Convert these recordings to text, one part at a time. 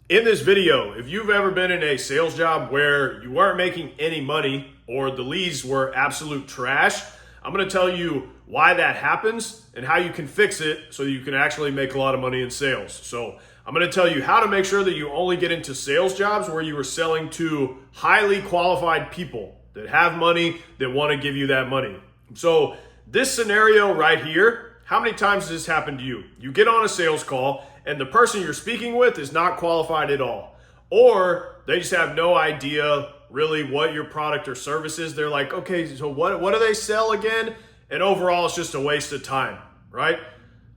In this video, if you've ever been in a sales job where you weren't making any money or the leads were absolute trash, I'm going to tell you why that happens and how you can fix it so you can actually make a lot of money in sales. So I'm going to tell you how to make sure that you only get into sales jobs where you are selling to highly qualified people that have money, that want to give you that money. So this scenario right here, how many times has this happened to you? You get on a sales call and the person you're speaking with is not qualified at all. Or they just have no idea really what your product or service is. They're like, okay, so what do they sell again? And overall, it's just a waste of time, right?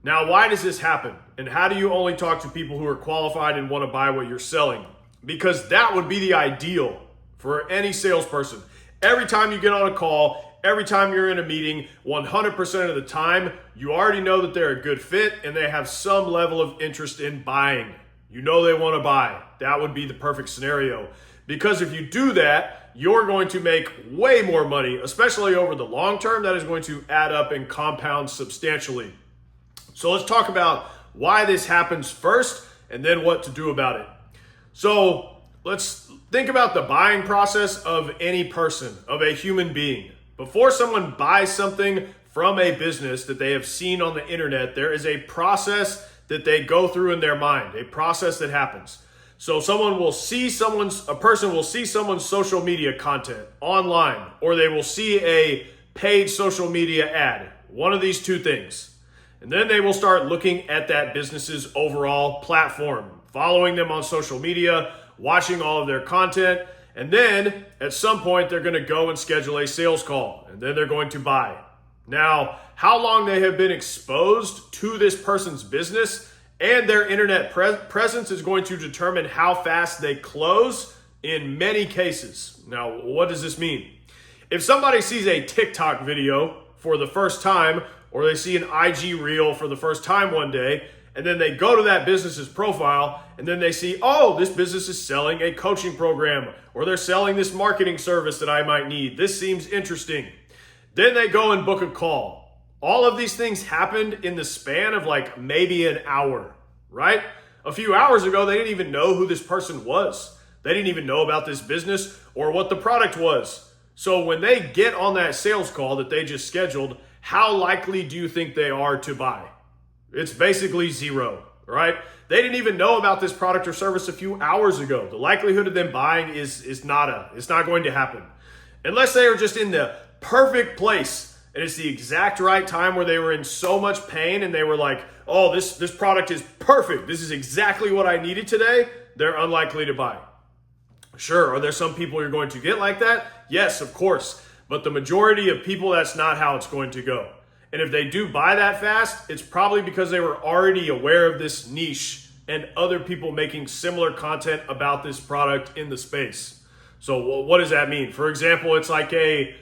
Now, why does this happen? And how do you only talk to people who are qualified and want to buy what you're selling? Because that would be the ideal for any salesperson. Every time you get on a call, every time you're in a meeting, 100% of the time, you already know that they're a good fit and they have some level of interest in buying. You know they want to buy. That would be the perfect scenario. Because if you do that, you're going to make way more money, especially over the long term. That is going to add up and compound substantially. So let's talk about why this happens first and then what to do about it. So let's think about the buying process of any person, of a human being. Before someone buys something from a business that they have seen on the internet, there is a process that they go through in their mind, a process that happens. So a person will see someone's social media content online, or they will see a paid social media ad, one of these two things. And then they will start looking at that business's overall platform, following them on social media, watching all of their content. And then at some point, they're going to go and schedule a sales call, and then they're going to buy. Now, how long they have been exposed to this person's business and their internet presence is going to determine how fast they close in many cases. Now, what does this mean? If somebody sees a TikTok video for the first time, or they see an IG reel for the first time one day, and then they go to that business's profile and then they see, oh, this business is selling a coaching program, or they're selling this marketing service that I might need. This seems interesting. Then they go and book a call. All of these things happened in the span of like maybe an hour, right? A few hours ago, they didn't even know who this person was. They didn't even know about this business or what the product was. So when they get on that sales call that they just scheduled, how likely do you think they are to buy? It's basically zero, right? They didn't even know about this product or service a few hours ago. The likelihood of them buying is nada. It's not going to happen. Unless they are just in the perfect place and it's the exact right time where they were in so much pain and they were like, oh, this product is perfect. This is exactly what I needed today. They're unlikely to buy. Sure, are there some people you're going to get like that? Yes, of course. But the majority of people, that's not how it's going to go. And if they do buy that fast, it's probably because they were already aware of this niche and other people making similar content about this product in the space. So what does that mean? For example, it's like a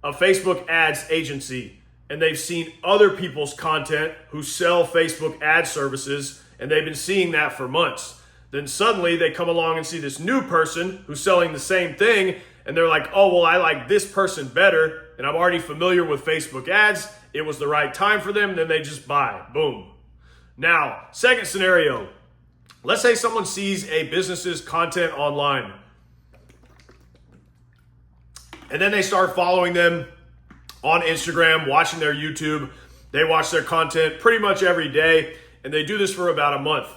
Facebook ads agency, and they've seen other people's content who sell Facebook ad services, and they've been seeing that for months. Then suddenly they come along and see this new person who's selling the same thing, and they're like, oh, well, I like this person better, and I'm already familiar with Facebook ads. It was the right time for them. Then they just buy. Boom. Now, second scenario. Let's say someone sees a business's content online, and then they start following them on Instagram, watching their YouTube. They watch their content pretty much every day, and they do this for about a month.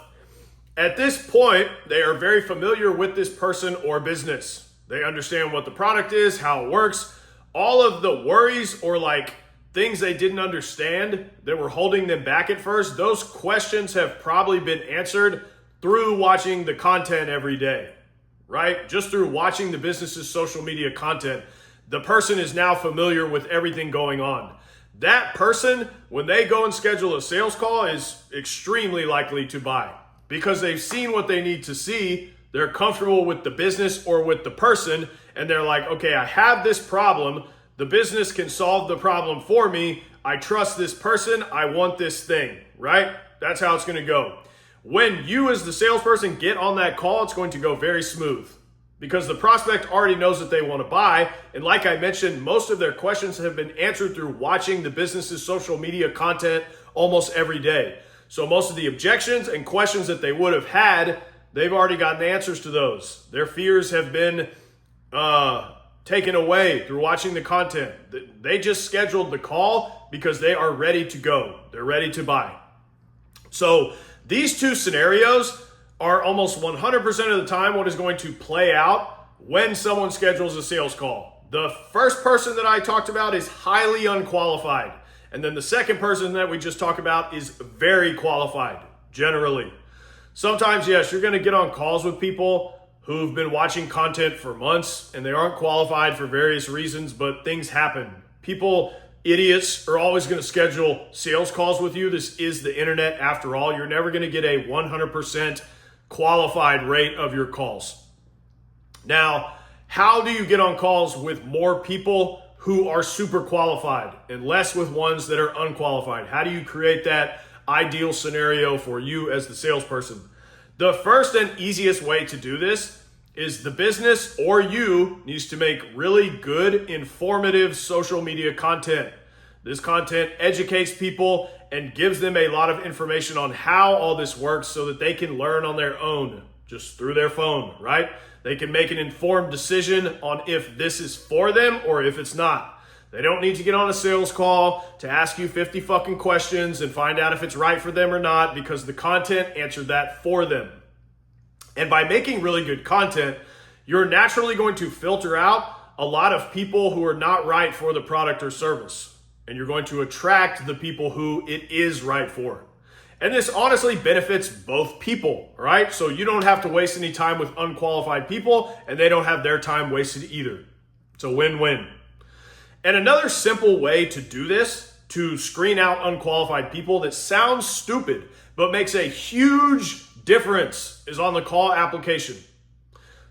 At this point, they are very familiar with this person or business. They understand what the product is, how it works. All of the worries or like things they didn't understand that were holding them back at first, those questions have probably been answered through watching the content every day, right? Just through watching the business's social media content. The person is now familiar with everything going on. That person, when they go and schedule a sales call, is extremely likely to buy because they've seen what they need to see. They're comfortable with the business or with the person, and they're like, okay, I have this problem. The business can solve the problem for me. I trust this person. I want this thing, right? That's how it's going to go. When you as the salesperson get on that call, it's going to go very smooth because the prospect already knows that they want to buy. And like I mentioned, most of their questions have been answered through watching the business's social media content almost every day. So most of the objections and questions that they would have had they've already gotten answers to those. Their fears have been taken away through watching the content. They just scheduled the call because they are ready to go. They're ready to buy. So these two scenarios are almost 100% of the time what is going to play out when someone schedules a sales call. The first person that I talked about is highly unqualified. And then the second person that we just talked about is very qualified, generally. Sometimes, yes, you're going to get on calls with people who've been watching content for months and they aren't qualified for various reasons, but things happen. People, idiots, are always going to schedule sales calls with you. This is the internet after all. You're never going to get a 100% qualified rate of your calls. Now, how do you get on calls with more people who are super qualified and less with ones that are unqualified? How do you create that ideal scenario for you as the salesperson? The first and easiest way to do this is the business or you needs to make really good, informative social media content. This content educates people and gives them a lot of information on how all this works so that they can learn on their own, just through their phone, right? They can make an informed decision on if this is for them or if it's not. They don't need to get on a sales call to ask you 50 fucking questions and find out if it's right for them or not, because the content answered that for them. And by making really good content, you're naturally going to filter out a lot of people who are not right for the product or service. And you're going to attract the people who it is right for. And this honestly benefits both people, right? So you don't have to waste any time with unqualified people and they don't have their time wasted either. It's a win-win. And another simple way to do this, to screen out unqualified people that sounds stupid but makes a huge difference, is on the call application.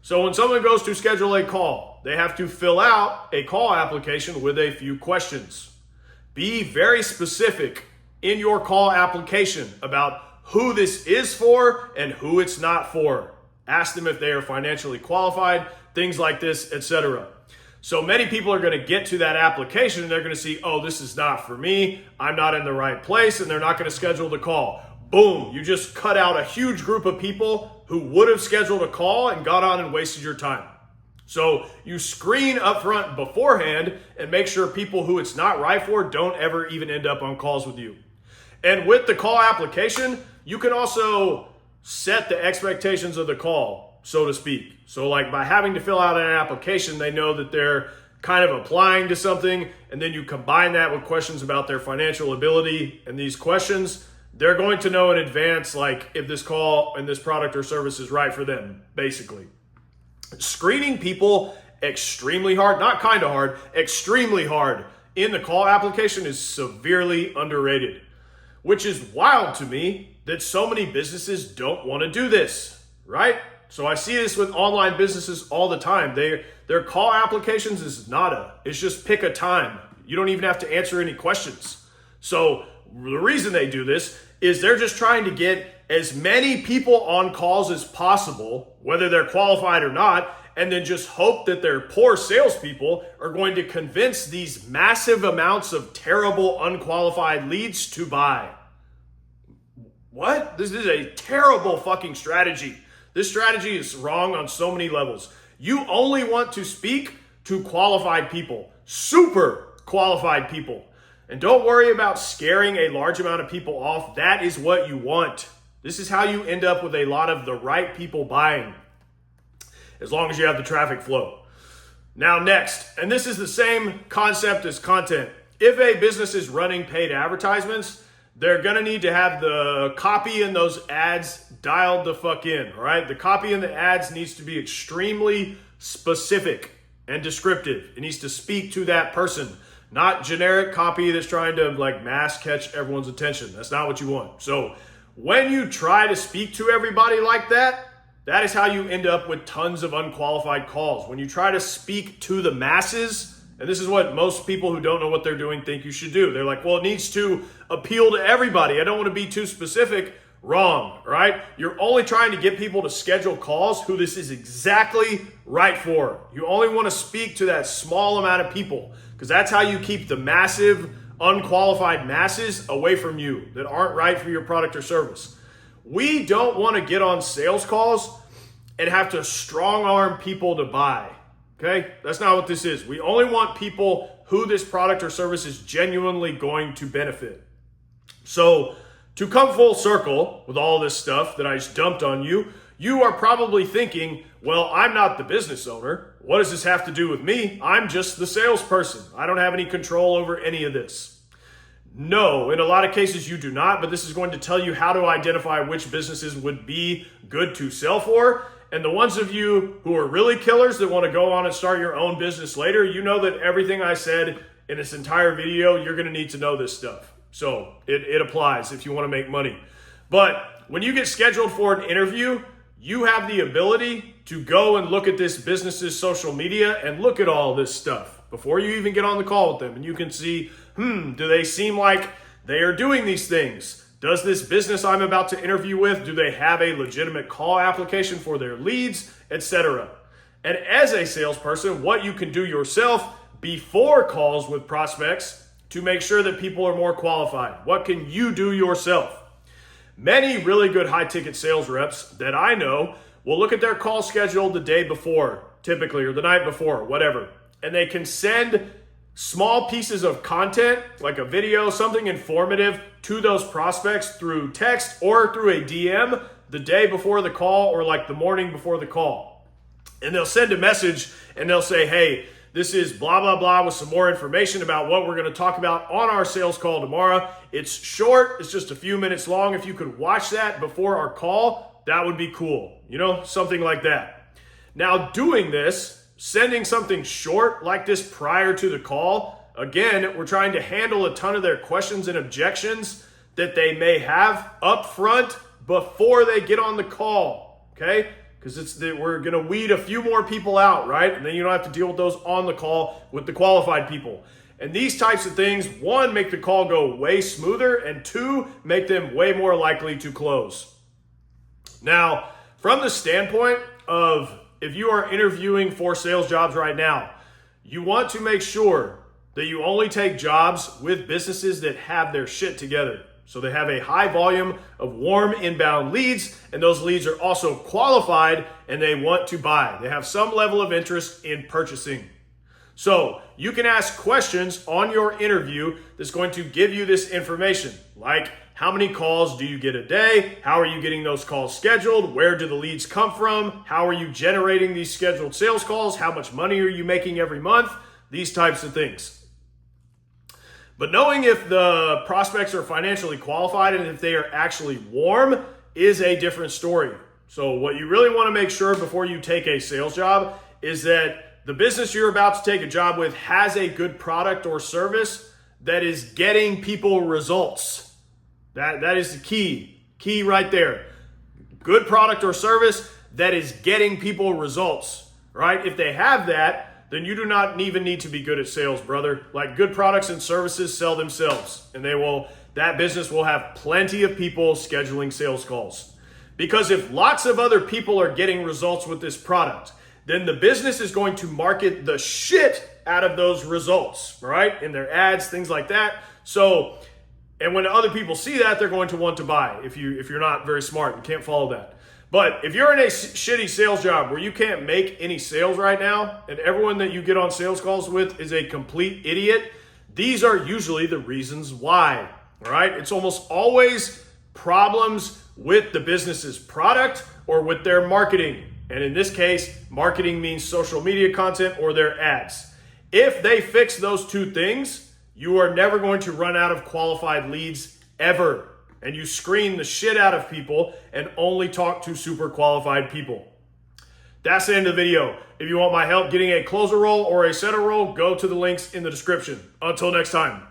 So when someone goes to schedule a call, they have to fill out a call application with a few questions. Be very specific in your call application about who this is for and who it's not for. Ask them if they are financially qualified, things like this, etc. So many people are going to get to that application and they're going to see, oh, this is not for me. I'm not in the right place, and they're not going to schedule the call. Boom, you just cut out a huge group of people who would have scheduled a call and got on and wasted your time. So you screen up front beforehand and make sure people who it's not right for don't ever even end up on calls with you. And with the call application, you can also set the expectations of the call, so to speak. So like by having to fill out an application, they know that they're kind of applying to something, and then you combine that with questions about their financial ability. And these questions, they're going to know in advance, like if this call and this product or service is right for them, basically. Screening people extremely hard, not kind of hard, extremely hard in the call application is severely underrated, which is wild to me that so many businesses don't want to do this, right? So I see this with online businesses all the time. Their call applications is nada. It's just pick a time. You don't even have to answer any questions. So the reason they do this is they're just trying to get as many people on calls as possible, whether they're qualified or not, and then just hope that their poor salespeople are going to convince these massive amounts of terrible unqualified leads to buy. What? This is a terrible fucking strategy. This strategy is wrong on so many levels. You only want to speak to qualified people, super qualified people. And don't worry about scaring a large amount of people off. That is what you want. This is how you end up with a lot of the right people buying, as long as you have the traffic flow. Now next, and this is the same concept as content. If a business is running paid advertisements, they're gonna need to have the copy in those ads dialed the fuck in, all right? The copy in the ads needs to be extremely specific and descriptive. It needs to speak to that person, not generic copy that's trying to like mass catch everyone's attention. That's not what you want. So when you try to speak to everybody like that, that is how you end up with tons of unqualified calls. When you try to speak to the masses, and this is what most people who don't know what they're doing think you should do. They're like, well, it needs to appeal to everybody. I don't want to be too specific. Wrong, right? You're only trying to get people to schedule calls who this is exactly right for. You only want to speak to that small amount of people, because that's how you keep the massive, unqualified masses away from you that aren't right for your product or service. We don't want to get on sales calls and have to strong arm people to buy. Okay? That's not what this is. We only want people who this product or service is genuinely going to benefit. So, to come full circle with all this stuff that I just dumped on you, you are probably thinking, well, I'm not the business owner. What does this have to do with me? I'm just the salesperson. I don't have any control over any of this. No, in a lot of cases you do not, but this is going to tell you how to identify which businesses would be good to sell for. And the ones of you who are really killers that want to go on and start your own business later, you know that everything I said in this entire video, you're going to need to know this stuff. So it applies if you want to make money. But when you get scheduled for an interview, you have the ability to go and look at this business's social media and look at all this stuff before you even get on the call with them. And you can see, do they seem like they are doing these things? Does this business I'm about to interview with, do they have a legitimate call application for their leads, etc.? And as a salesperson, what you can do yourself before calls with prospects to make sure that people are more qualified. What can you do yourself? Many really good high-ticket sales reps that I know will look at their call schedule the day before, typically, or the night before, whatever. And they can send small pieces of content, like a video, something informative, to those prospects through text or through a DM the day before the call or like the morning before the call. And they'll send a message and they'll say, hey, this is blah, blah, blah with some more information about what we're going to talk about on our sales call tomorrow. It's short. It's just a few minutes long. If you could watch that before our call, that would be cool. You know, something like that. Now, doing this, sending something short like this prior to the call, again, we're trying to handle a ton of their questions and objections that they may have up front before they get on the call, okay? Because we're going to weed a few more people out, right? And then you don't have to deal with those on the call with the qualified people. And these types of things, one, make the call go way smoother, and two, make them way more likely to close. Now, from the standpoint of if you are interviewing for sales jobs right now, you want to make sure that you only take jobs with businesses that have their shit together. So they have a high volume of warm inbound leads, and those leads are also qualified and they want to buy. They have some level of interest in purchasing. So you can ask questions on your interview that's going to give you this information, like how many calls do you get a day? How are you getting those calls scheduled? Where do the leads come from? How are you generating these scheduled sales calls? How much money are you making every month? These types of things. But knowing if the prospects are financially qualified and if they are actually warm is a different story. So what you really want to make sure before you take a sales job is that the business you're about to take a job with has a good product or service that is getting people results. That is the key right there. Good product or service that is getting people results, right? If they have that, then you do not even need to be good at sales, brother. Like, good products and services sell themselves, and that business will have plenty of people scheduling sales calls. Because if lots of other people are getting results with this product, then the business is going to market the shit out of those results, right? In their ads, things like that. So, and when other people see that, they're going to want to buy if you're not very smart and can't follow that. But if you're in a shitty sales job where you can't make any sales right now, and everyone that you get on sales calls with is a complete idiot, these are usually the reasons why, all right? It's almost always problems with the business's product or with their marketing. And in this case, marketing means social media content or their ads. If they fix those two things, you are never going to run out of qualified leads ever. And you screen the shit out of people and only talk to super qualified people. That's the end of the video. If you want my help getting a closer role or a setter role, go to the links in the description. Until next time.